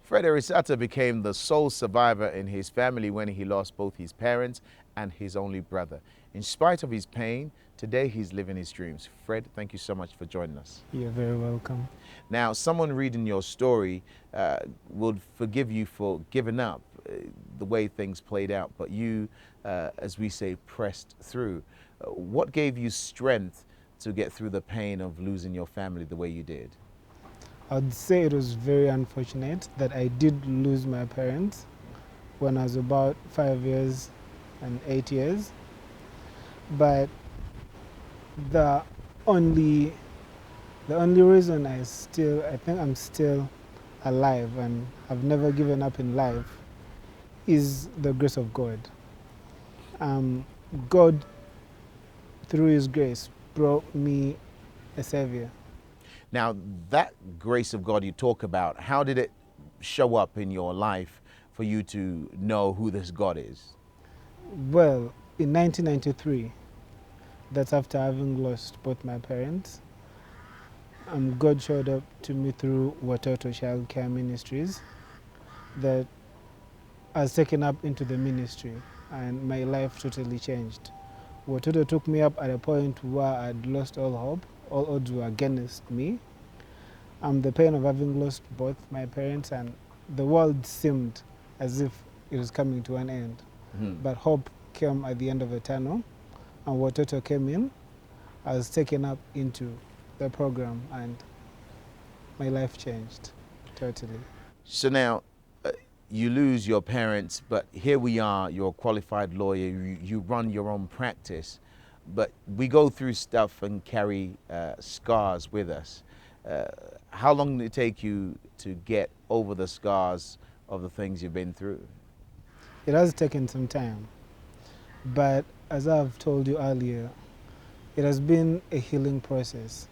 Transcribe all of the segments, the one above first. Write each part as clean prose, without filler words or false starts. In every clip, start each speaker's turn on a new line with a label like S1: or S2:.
S1: Fred Erisata became the sole survivor in his family when he lost both his parents and his only brother. In spite of his pain, today he's living his dreams. Fred, thank you so much for joining us.
S2: You're very welcome.
S1: Now, someone reading your story would forgive you for giving up the way things played out, but you, as we say, pressed through. What gave you strength to get through the pain of losing your family the way you did?
S2: I'd say it was very unfortunate that I did lose my parents when I was about 5 years and 8 years. But the only reason I think I'm still alive and I've never given up in life is the grace of God. God, through His grace, brought me a Savior.
S1: Now, that grace of God you talk about, how did it show up in your life for you to know who this God is?
S2: Well, in 1993, that's after having lost both my parents, God showed up to me through Watoto Child Care Ministries that I was taken up into the ministry and my life totally changed. Watoto took me up at a point where I'd lost all hope, all odds were against me. The pain of having lost both my parents and the world seemed as if it was coming to an end. But hope came at the end of the tunnel and Watoto came in. I was taken up into the program and my life changed totally.
S1: So now, you lose your parents, but here we are, you're a qualified lawyer, you run your own practice, but we go through stuff and carry scars with us. How long did it take you to get over the scars of the things you've been through?
S2: It has taken some time, but as I've told you earlier, it has been a healing process.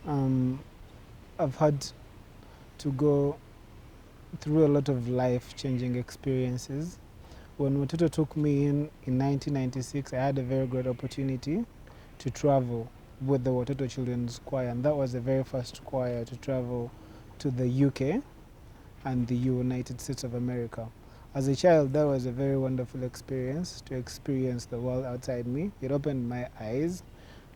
S2: I've had to go through a lot of life-changing experiences. When Watoto took me in 1996, I had a very great opportunity to travel with the Watoto Children's Choir, and that was the very first choir to travel to the UK and the United States of America. As a child, that was a very wonderful experience, to experience the world outside me. It opened my eyes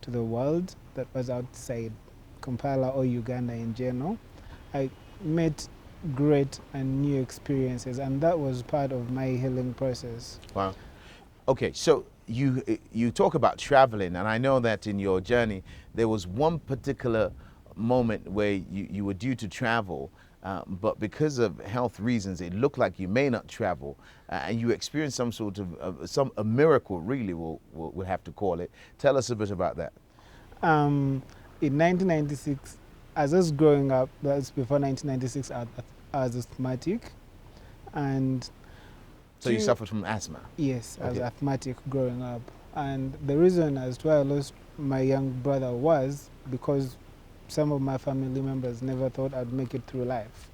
S2: to the world that was outside Kampala or Uganda in general. I met great and new experiences, and that was part of my healing process.
S1: Wow. Okay, so you talk about traveling, and I know that in your journey there was one particular moment where you were due to travel, but because of health reasons it looked like you may not travel, and you experienced some sort of a miracle, really we'll have to call it. Tell us a bit about that.
S2: In 1996, as I was growing up, that's before 1996, I was asthmatic. And
S1: so you suffered from asthma?
S2: Yes, I was asthmatic growing up. And the reason as to why I lost my young brother was because some of my family members never thought I'd make it through life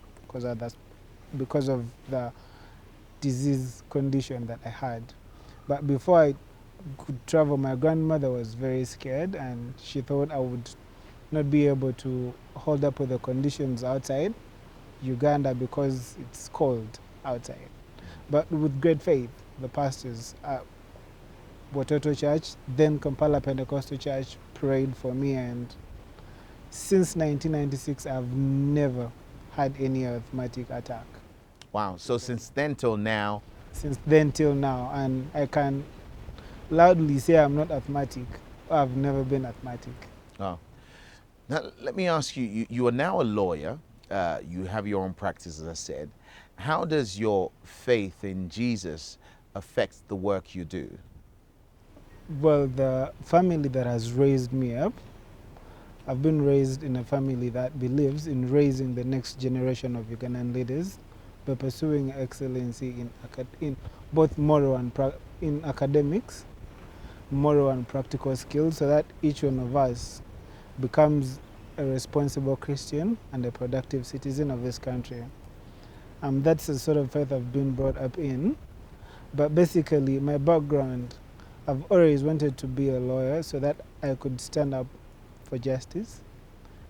S2: because of the disease condition that I had. But before I could travel, my grandmother was very scared and she thought I would not be able to hold up with the conditions outside Uganda because it's cold outside. But with great faith, the pastors at Watoto Church, then Kampala Pentecostal Church, prayed for me, and since 1996 I've never had any asthmatic attack.
S1: Wow, so since then till now?
S2: Since then till now, and I can loudly say I'm not asthmatic. I've never been asthmatic.
S1: Oh. Now, let me ask you, you are now a lawyer, you have your own practice, as I said. How does your faith in Jesus affect the work you do?
S2: Well, the family that has raised me up, I've been raised in a family that believes in raising the next generation of Ugandan leaders by pursuing excellency in both moral and in academics, moral and practical skills, so that each one of us becomes a responsible Christian and a productive citizen of this country. That's the sort of faith I've been brought up in. But basically, my background, I've always wanted to be a lawyer so that I could stand up for justice.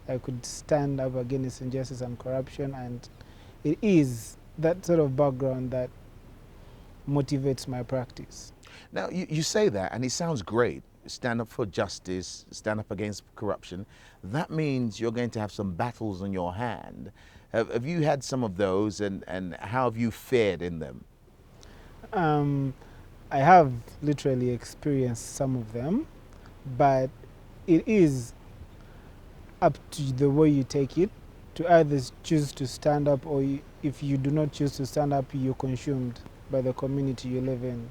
S2: I could stand up against injustice and corruption and it is that sort of background that motivates my practice.
S1: Now, you say that, and it sounds great. Stand up for justice, stand up against corruption. That means you're going to have some battles on your hand. Have you had some of those, and how have you fared in them?
S2: Um, I have literally experienced some of them, but it is up to the way you take it to either choose to stand up, or if you do not choose to stand up, you're consumed by the community you live in.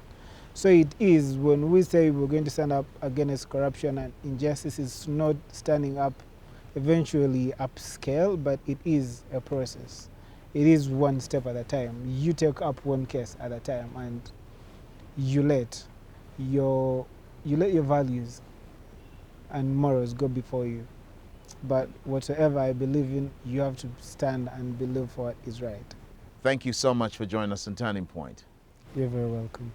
S2: So it is, when we say we're going to stand up against corruption and injustice, it's not standing up eventually upscale, but it is a process. It is one step at a time. You take up one case at a time, and you let your values and morals go before you. But whatever I believe in, you have to stand and believe for what is right.
S1: Thank you so much for joining us on Turning Point.
S2: You're very welcome.